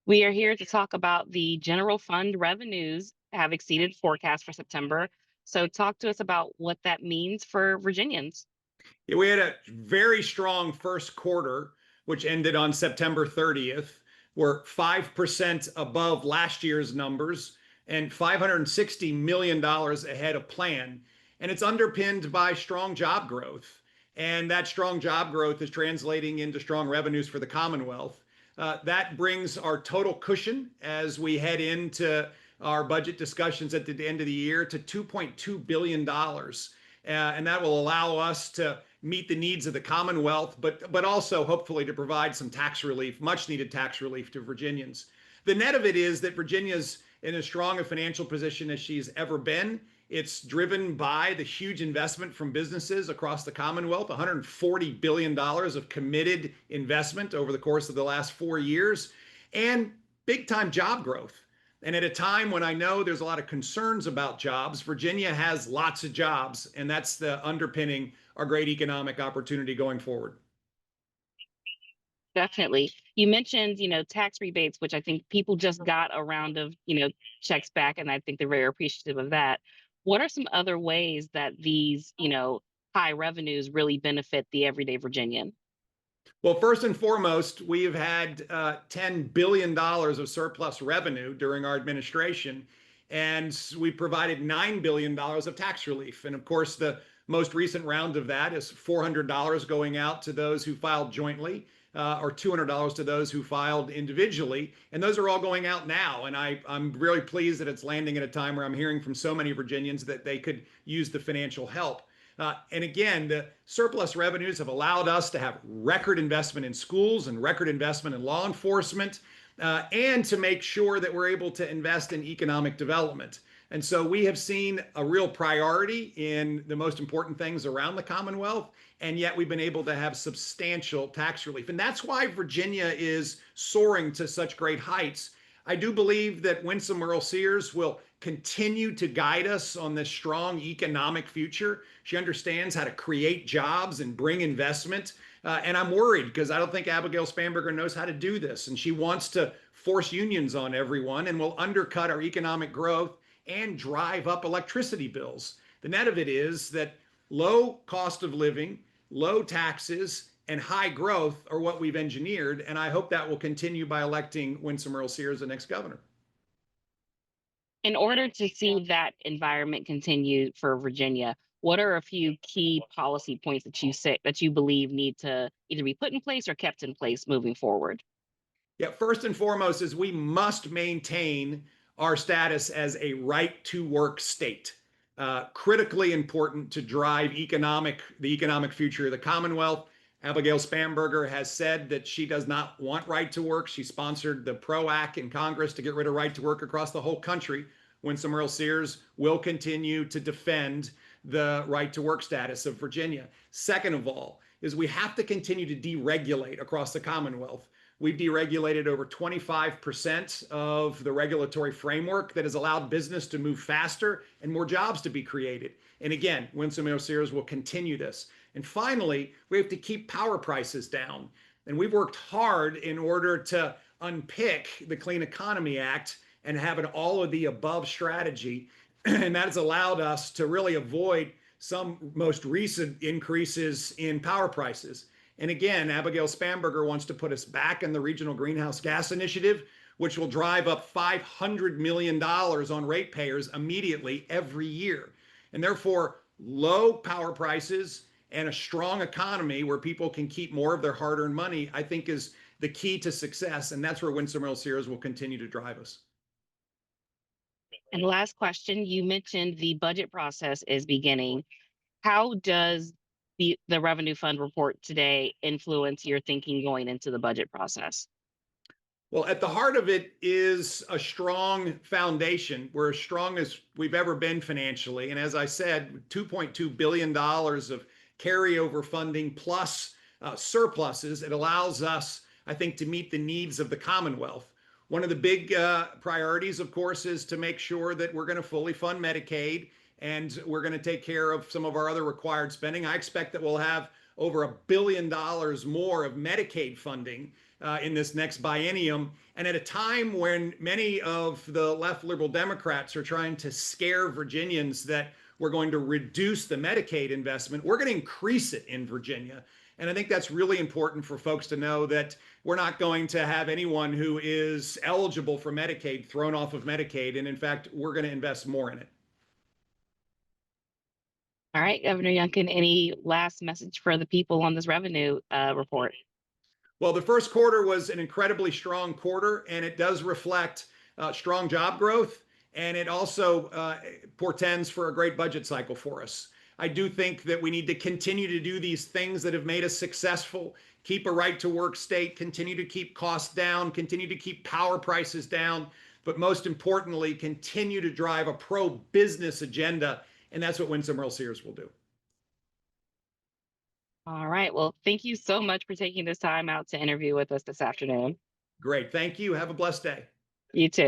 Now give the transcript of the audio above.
We are here to talk about the general fund revenues have exceeded forecasts for September. So, talk to us about what that means for Virginians. Yeah, we had a very strong first quarter, which ended on September 30th. We're 5% above last year's numbers and $560 million ahead of plan. And it's underpinned by strong job growth. And that strong job growth is translating into strong revenues for the Commonwealth. That brings our total cushion as we head into our budget discussions at the end of the year to $2.2 billion. And that will allow us to meet the needs of the Commonwealth, but also hopefully to provide some tax relief, much needed tax relief to Virginians. The net of it is that Virginia's in as strong a financial position as she's ever been. It's driven by the huge investment from businesses across the Commonwealth, $140 billion of committed investment over the course of the last 4 years, and big time job growth. And at a time when I know there's a lot of concerns about jobs, Virginia has lots of jobs, and that's the underpinning our great economic opportunity going forward. Definitely. You mentioned, tax rebates, which I think people just got a round of, checks back, and I think they're very appreciative of that. What are some other ways that these, high revenues really benefit the everyday Virginian? Well, first and foremost, we have had $10 billion of surplus revenue during our administration, and we provided $9 billion of tax relief. And of course, the most recent round of that is $400 going out to those who filed jointly, or $200 to those who filed individually. And those are all going out now. And I'm really pleased that it's landing at a time where I'm hearing from so many Virginians that they could use the financial help. And again, the surplus revenues have allowed us to have record investment in schools and record investment in law enforcement, and to make sure that we're able to invest in economic development. And so we have seen a real priority in the most important things around the Commonwealth, and yet we've been able to have substantial tax relief. And that's why Virginia is soaring to such great heights. I do believe that Winsome Earl-Sears will continue to guide us on this strong economic future. She understands how to create jobs and bring investment. And I'm worried because I don't think Abigail Spanberger knows how to do this. And she wants to force unions on everyone and will undercut our economic growth and drive up electricity bills. The net of it is that low cost of living, low taxes, and high growth are what we've engineered. And I hope that will continue by electing Winsome Earl-Sears the next governor. In order to see that environment continue for Virginia, what are a few key policy points that you believe need to either be put in place or kept in place moving forward? Yeah, first and foremost is we must maintain our status as a right to work state. Critically important to drive the economic future of the Commonwealth. Abigail Spanberger has said that she does not want right to work. She sponsored the PRO Act in Congress to get rid of right to work across the whole country. Winsome Earl-Sears will continue to defend the right to work status of Virginia. Second of all, is we have to continue to deregulate across the Commonwealth. We've deregulated over 25% of the regulatory framework that has allowed business to move faster and more jobs to be created. And again, Winsome Earl-Sears will continue this. And finally, we have to keep power prices down. And we've worked hard in order to unpick the Clean Economy Act and have an all of the above strategy. And that has allowed us to really avoid some most recent increases in power prices. And again, Abigail Spanberger wants to put us back in the Regional Greenhouse Gas Initiative, which will drive up $500 million on ratepayers immediately every year. And therefore, low power prices and a strong economy where people can keep more of their hard-earned money, I think is the key to success. And that's where Winsome Earl-Sears will continue to drive us. And last question, you mentioned the budget process is beginning. How does the revenue fund report today influence your thinking going into the budget process? Well, at the heart of it is a strong foundation. We're as strong as we've ever been financially. And as I said, $2.2 billion of carryover funding plus surpluses, it allows us, I think, to meet the needs of the Commonwealth. One of the big priorities, of course, is to make sure that we're going to fully fund Medicaid and we're going to take care of some of our other required spending. I expect that we'll have over $1 billion more of Medicaid funding in this next biennium. And at a time when many of the left liberal Democrats are trying to scare Virginians that we're going to reduce the Medicaid investment, we're going to increase it in Virginia. And I think that's really important for folks to know that we're not going to have anyone who is eligible for Medicaid thrown off of Medicaid. And in fact, we're going to invest more in it. All right, Governor Youngkin, any last message for the people on this revenue report? Well, the first quarter was an incredibly strong quarter, and it does reflect strong job growth, and it also portends for a great budget cycle for us. I do think that we need to continue to do these things that have made us successful, keep a right to work state, continue to keep costs down, continue to keep power prices down, but most importantly, continue to drive a pro business agenda. And that's what Winsome Earl Sears will do. All right. Well, thank you so much for taking this time out to interview with us this afternoon. Great. Thank you. Have a blessed day. You too.